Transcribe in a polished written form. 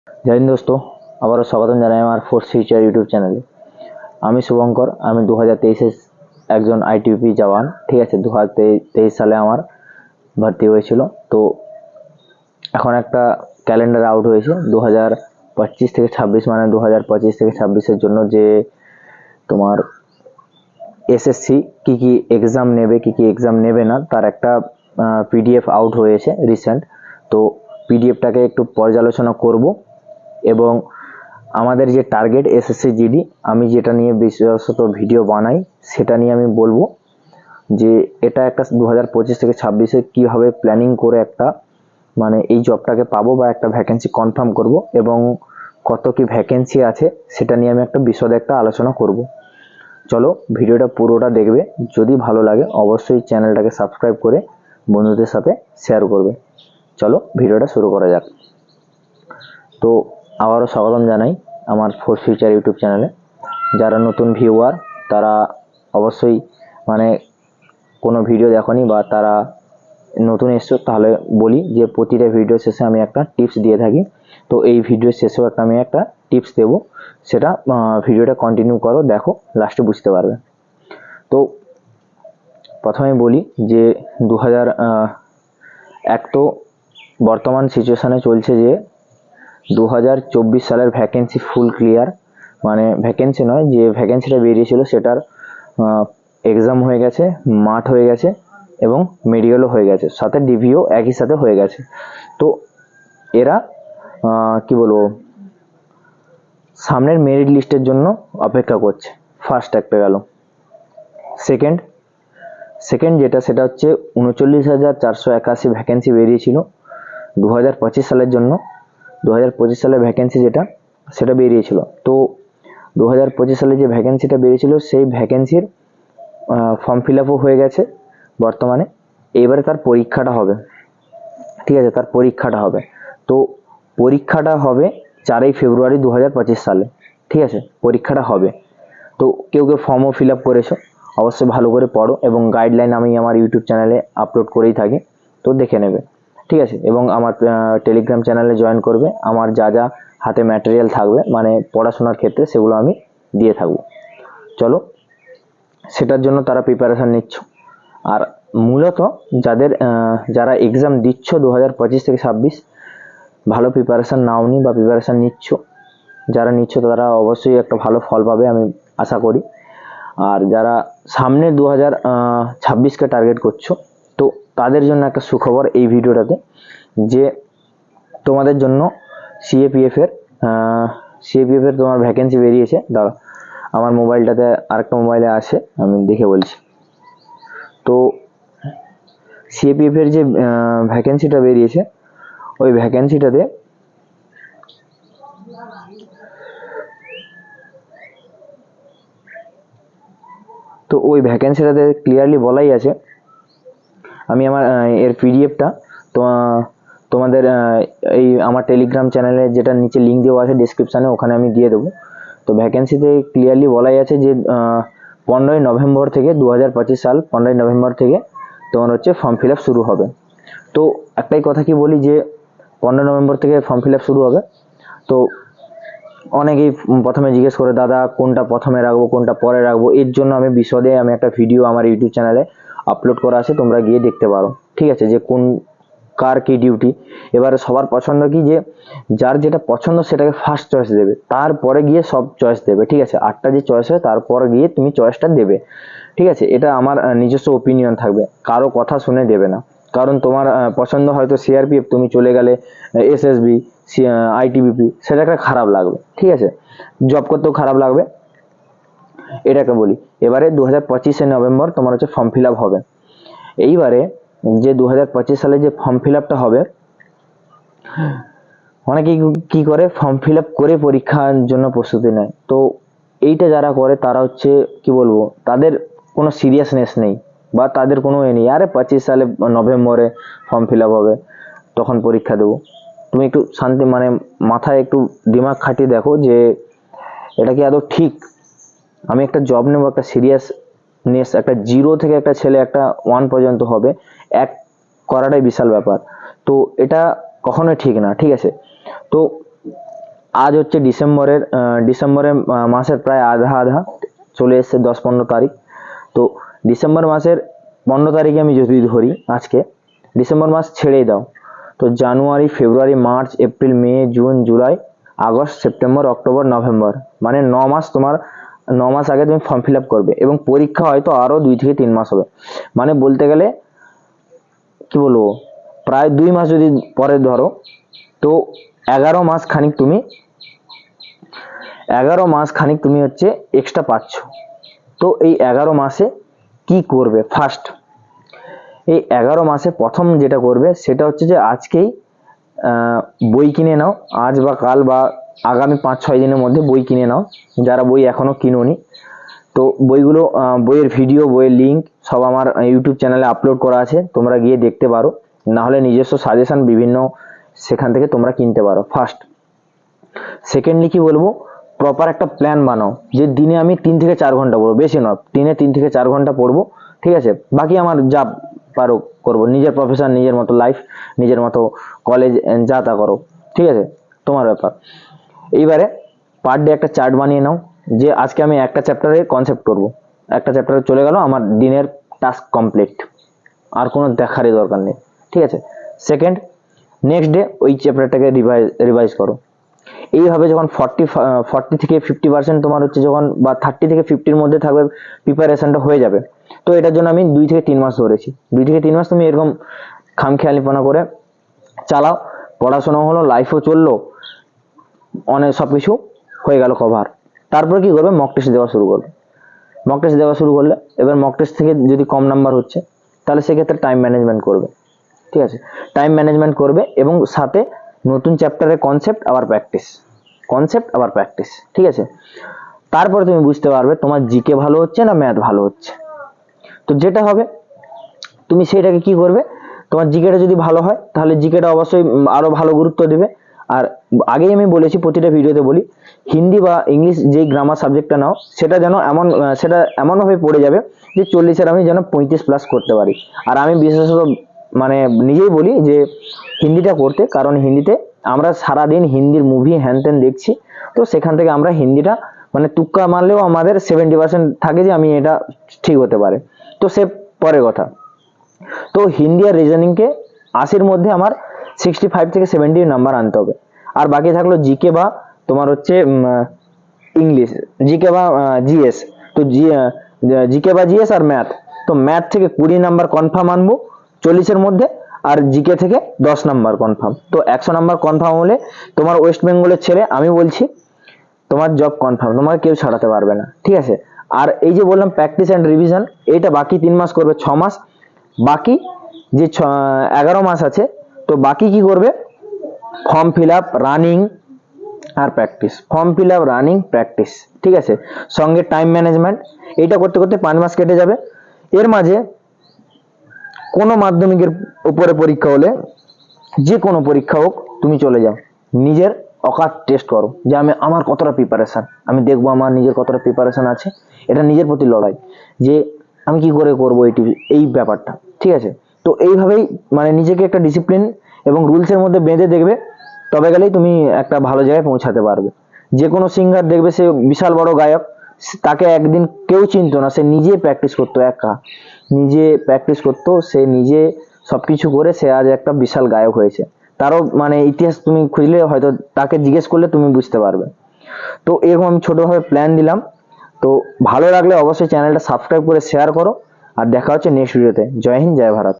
जय हिंद दोस्तों, আবারও স্বাগতম জানাই আমার ফোর্স ফিউচার ইউটিউব চ্যানেলে। আমি শুভঙ্কর। আমি 2023 একজন আইটিবিপি জওয়ান। ঠিক আছে, 2023 সালে আমার ভর্তি হয়েছিল। তো এখন একটা ক্যালেন্ডার আউট হয়েছে 2025 থেকে 26, মানে 2025 থেকে 26-এর জন্য যে তোমার এসএসসি কি কি এক্সাম নেবে, কি কি এক্সাম নেবে না, তার একটা পিডিএফ আউট হয়েছে রিসেন্ট। তো পিডিএফটাকে একটু পর্যালোচনা করব এবং আমাদের যে টার্গেট এসএসসি জিডি, আমি যেটা নিয়ে বিশেষত ভিডিও বানাই সেটা নিয়ে আমি বলবো যে এটা একটা 2025 থেকে 26-এ কীভাবে প্ল্যানিং করে একটা মানে এই জবটাকে পাবো বা একটা ভ্যাকেন্সি কনফার্ম করব এবং কত কি ভ্যাকেন্সি আছে সেটা নিয়ে আমি একটা বিশদে একটা আলোচনা করব। চলো ভিডিওটা পুরোটা দেখবে, যদি ভালো লাগে অবশ্যই চ্যানেলটাকে সাবস্ক্রাইব করে বন্ধুদের সাথে শেয়ার করবে। চলো ভিডিওটা শুরু করা যাক। তো আবারও স্বাগতম জানাই আমার ফোর্স ফিউচার ইউটিউব চ্যানেলে। যারা নতুন ভিউয়ার তারা অবশ্যই মানে কোনো ভিডিও দেখনি বা তারা নতুন এসছো, তাহলে বলি যে প্রতিটা ভিডিও শেষে আমি একটা টিপস দিয়ে থাকি। তো এই ভিডিও শেষেও আমি একটা টিপস দেবো, সেটা ভিডিওটা কন্টিনিউ করো, দেখো, লাস্টে বুঝতে পারবে। তো প্রথমে বলি যে 2001 তো বর্তমান সিচুয়েশানে চলছে যে 2024 সালের ভ্যাকেন্সি ফুল ক্লিয়ার, মানে ভ্যাকেন্সি নয়, যে ভ্যাকেন্সিটা বেরিয়েছিল সেটার এক্সাম হয়ে গেছে, মাঠ হয়ে গেছে এবং মেডিকেলও হয়ে গেছে, সাথে ডিভিও একই সাথে হয়ে গেছে। তো এরা কি বলবো, সামনের মেরিট লিস্টের জন্য অপেক্ষা করছে। ফার্স্ট একটা গেল। সেকেন্ড যেটা, সেটা হচ্ছে 39,481 ভ্যাকেন্সি বেরিয়েছিল 2025 সালের জন্য। 2025 সালের ভ্যাকেন্সি যেটা, সেটা বেরিয়েছিল। তো 2025 সালে যে ভ্যাকেন্সিটা বেরিয়েছিল সেই ভ্যাকেন্সির ফর্ম ফিল আপও হয়ে গেছে বর্তমানে। এবারে তার পরীক্ষাটা হবে। ঠিক আছে, তার পরীক্ষাটা হবে। তো পরীক্ষাটা হবে 4ই ফেব্রুয়ারি 2025 সালে। ঠিক আছে, পরীক্ষাটা হবে। তো কেউ কেউ ফর্মও ফিল আপ করেছো, অবশ্যই ভালো করে পড়ো এবং গাইডলাইন আমি আমার ইউটিউব চ্যানেলে আপলোড করেই থাকি, তো দেখে নেবে। ঠিক আছে, এবং আমার টেলিগ্রাম চ্যানেলে জয়েন করবে। আমার যা যা হাতে ম্যাটেরিয়াল থাকবে মানে পড়াশোনার ক্ষেত্রে, সেগুলো আমি দিয়ে থাকবো। চলো, সেটার জন্য তারা প্রিপারেশান নিচ্ছ। আর মূলত যারা এক্সাম দিচ্ছ 2025 থেকে 26, ভালো প্রিপারেশান নাওনি বা প্রিপারেশান নিচ্ছ, যারা নিচ্ছ তারা অবশ্যই একটা ভালো ফল পাবে আমি আশা করি। আর যারা সামনে 2026কে টার্গেট করছো, তো তাদের জন্য একটা সুখবর এই ভিডিওটাতে, যে তোমাদের জন্য সিএপিএফের তোমার ভ্যাকেন্সি বেরিয়েছে। দাঁড়া, আমার মোবাইলটাতে আরেকটা মোবাইলে আছে, আমি দেখে বলছি। তো সিএপিএফের যে ভ্যাকেন্সিটা বেরিয়েছে, ওই ভ্যাকেন্সিটাতে ক্লিয়ারলি বলাই আছে। আমি আমার এর পিডিএফটা তোমাদের এই আমার টেলিগ্রাম চ্যানেলে, যেটা নিচে লিঙ্ক দেওয়া আছে ডিসক্রিপশানে, ওখানে আমি দিয়ে দেবো। তো ভ্যাকেন্সিতে ক্লিয়ারলি বলাই আছে যে 15ই নভেম্বর থেকে 2025 সাল 15ই নভেম্বর থেকে তোমার হচ্ছে ফর্ম ফিল আপ শুরু হবে। তো একটাই কথা কি বলি, যে 15 নভেম্বর থেকে ফর্ম ফিল আপ শুরু হবে। তো অনেকেই প্রথমে জিজ্ঞেস করে, দাদা কোনটা প্রথমে রাখবো কোনটা পরে রাখবো। এর জন্য আমি বিশদে একটা ভিডিও আমার ইউটিউব চ্যানেলে আপলোড করা আছে, তোমরা গিয়ে দেখতে পারো। ঠিক আছে, যে কোন কার কি ডিউটি। এবারে সবার পছন্দ কি, যে যার যেটা পছন্দ সেটাকে ফার্স্ট চয়েস দেবে, তারপরে গিয়ে সব চয়েস দেবে। ঠিক আছে, 8টা যে চয়েস হয় তারপর গিয়ে তুমি চয়েসটা দেবে। ঠিক আছে, এটা আমার নিজস্ব ওপিনিয়ন থাকবে, কারো কথা শুনে দেবে না। কারণ তোমার পছন্দ হয়তো সিআরপিএফ, তুমি চলে গেলে এসএসবি, আইটিবিপি, সেটা একটা খারাপ লাগবে। ঠিক আছে, জব করতেও খারাপ লাগবে, এটাকে বলি। এবারে 2025 নভেম্বর তোমার হচ্ছে ফর্ম ফিল আপ হবে। এইবারে যে 2025 সালে যে ফর্ম ফিল আপটা হবে, অনেকেই কি করে, ফর্ম ফিল আপ করে পরীক্ষার জন্য প্রস্তুতি নেয়। তো এইটা যারা করে তারা হচ্ছে কি বলবো, তাদের কোনো সিরিয়াসনেস নেই বা তাদের কোনো এ নেই। আরে 25 সালে নভেম্বরে ফর্ম ফিল আপ হবে, তখন পরীক্ষা দেবো। তুমি একটু শান্তি, মানে মাথায় একটু দিমাগ খাটিয়ে দেখো যে এটা কি আদৌ ঠিক। আমি একটা জব নেবো, একটা সিরিয়াসনেস, একটা 0 থেকে একটা ছেলে একটা 1 পর্যন্ত হবে, এক করাটাই বিশাল ব্যাপার। তো এটা কখনোই ঠিক না। ঠিক আছে, তো আজ হচ্ছে ডিসেম্বরের মাসের প্রায় আধা চলে এসছে 10-15 তারিখ। তো ডিসেম্বর মাসের 15 তারিখে আমি যদি ধরি আজকে, ডিসেম্বর মাস ছেড়েই দাও, তো January, February, March, April, May, June, July, August, September, October, November, মানে 9 মাস তোমার, 9 মাস আগে তুমি ফর্ম ফিল আপ করবে এবং পরীক্ষা হয়তো আরও 2 থেকে 3 মাস হবে। মানে বলতে গেলে কি বলবো, প্রায় 2 মাস যদি পরে ধরো, তো 11 মাস খানিক তুমি হচ্ছে এক্সট্রা পাচ্ছ। তো এই 11 মাসে কি করবে? ফার্স্ট, এই 11 মাসে প্রথম যেটা করবে সেটা হচ্ছে যে আজকেই বই কিনে নাও, আজ বা কাল বা আগামী 5-6 দিনের মধ্যে বই কিনে নাও, যারা বই এখনো কিনোনি। তো বইগুলো, বইয়ের ভিডিও, বইয়ের লিঙ্ক সব আমার ইউটিউব চ্যানেলে আপলোড করা আছে, তোমরা গিয়ে দেখতে পারো, না হলে নিজস্ব সাজেশন বিভিন্ন সেখান থেকে তোমরা কিনতে পারো। ফার্স্ট। সেকেন্ডলি কি বলবো, প্রপার একটা প্ল্যান বানাও যে দিনে আমি 3 থেকে 4 ঘন্টা পড়বো, বেশি নয়, দিনে 3 থেকে 4 ঘন্টা পড়বো, ঠিক আছে? বাকি আমার যা পারো করবো, নিজের প্রফেশন, নিজের মতো লাইফ, নিজের মতো কলেজ যা তা করো, ঠিক আছে? তোমার ব্যাপার। এইবারে পার ডে একটা চার্ট বানিয়ে নাও যে আজকে আমি একটা চ্যাপ্টারে কনসেপ্ট করবো, একটা চ্যাপ্টারে চলে গেল, আমার দিনের টাস্ক কমপ্লিট, আর কোনো দেখারই দরকার নেই, ঠিক আছে? সেকেন্ড, নেক্সট ডে ওই চ্যাপ্টারটাকে রিভাইজ করো। এইভাবে যখন 40 থেকে 50% তোমার হচ্ছে যখন, বা 30 থেকে 50-র মধ্যে থাকবে, প্রিপারেশনটা হয়ে যাবে। তো এটার জন্য আমি 2 থেকে 3 মাস ধরেছি। 2 থেকে 3 মাস তুমি এরকম খামখেয়ালিপনা করে চালাও, পড়াশোনা হলো, লাইফও চললো, অনেক সব কিছু হয়ে গেল কভার। তারপরে কি করবে, মক টেস্ট দেওয়া শুরু করবে। মক টেস্ট দেওয়া শুরু করলে এবার মক টেস্ট থেকে যদি কম নাম্বার হচ্ছে, তাহলে সেক্ষেত্রে টাইম ম্যানেজমেন্ট করবে, ঠিক আছে? টাইম ম্যানেজমেন্ট করবে এবং সাথে নতুন চ্যাপ্টারের কনসেপ্ট আবার প্র্যাকটিস, ঠিক আছে? তারপরে তুমি বুঝতে পারবে তোমার জিকে ভালো হচ্ছে না ম্যাথ ভালো হচ্ছে। তো যেটা হবে, তুমি সেটাকে কি করবে, তোমার জিকেটা যদি ভালো হয় তাহলে জিকেটা অবশ্যই আরো ভালো গুরুত্ব দেবে। আর আগেই আমি বলেছি, প্রতিটা ভিডিওতে বলি, হিন্দি বা ইংলিশ যে গ্রামার সাবজেক্টটা নাও, সেটা যেন সেটা এমনভাবে পড়ে যাবে যে 40-এর আমি যেন 35+ করতে পারি। আর আমি বিশেষত মানে নিজেই বলি যে হিন্দিটা করতে, কারণ হিন্দিতে আমরা সারাদিন হিন্দির মুভি হ্যান ত্যান দেখছি, তো সেখান থেকে আমরা হিন্দিটা মানে তুক্কা মারলেও আমাদের 70% থাকে যে আমি এটা ঠিক হতে পারে। তো সে পরের কথা। তো হিন্দি আর রিজনিংকে 80-র মধ্যে আমার 65 থেকে 70 নাম্বার আনতে হবে। আর বাকি থাকলো জিকে বা তোমার হচ্ছে ইংলিশ, জিকে বা জিএস। তো জিকে বা জিএস আর ম্যাথ, তো ম্যাথ থেকে 20 নাম্বার কনফার্ম আনবো 40-এর মধ্যে, আর জিকে থেকে 10 নাম্বার কনফার্ম। তো 100 নাম্বার কনফার্ম হলে তোমার ওয়েস্ট বেঙ্গলের ছেলে, আমি বলছি, তোমার জব কনফার্ম, তোমাকে কেউ ছাড়াতে পারবে না, ঠিক আছে? আর এই যে বললাম প্র্যাকটিস অ্যান্ড রিভিশন, এইটা বাকি 3 মাস করবে, 6 মাস। বাকি যে 11 মাস আছে, তো বাকি কি করবে, ফর্ম ফিল আপ, রানিং আর প্র্যাকটিস, ঠিক আছে? সঙ্গে টাইম ম্যানেজমেন্ট, এইটা করতে করতে 5 মাস কেটে যাবে। এর মাঝে কোনো মাধ্যমিকের উপরে পরীক্ষা হলে, যে কোনো পরীক্ষা হোক, তুমি চলে যাও, নিজের অকাত টেস্ট করো যে আমার কতটা প্রিপারেশন, আমি দেখবো আমার নিজের কতটা প্রিপারেশন আছে। এটা নিজের প্রতি লড়াই যে আমি কি করে করবো এই ব্যাপারটা, ঠিক আছে? তো এইভাবেই মানে নিজেকে একটা ডিসিপ্লিন এবং রুলসের মধ্যে বেঁধে দেখবে, তবে গেলেই তুমি একটা ভালো জায়গায় পৌঁছাতে পারবে। যে কোনো সিঙ্গার দেখবে, সে বিশাল বড় গায়ক, তাকে একদিন কেউ চিনতো না, সে নিজে প্র্যাকটিস করতো, সে নিজে সবকিছু করে সে আজ একটা বিশাল গায়ক হয়েছে। তারও মানে ইতিহাস তুমি খুঁজলে হয়তো তাকে জিজ্ঞেস করলে তুমি বুঝতে পারবে। তো এরকম আমি ছোটভাবে প্ল্যান দিলাম। তো ভালো লাগলে অবশ্যই চ্যানেলটা সাবস্ক্রাইব করে শেয়ার করো, আর দেখা হচ্ছে নেক্সট ভিডিওতে। জয় হিন্দ, জয় ভারত।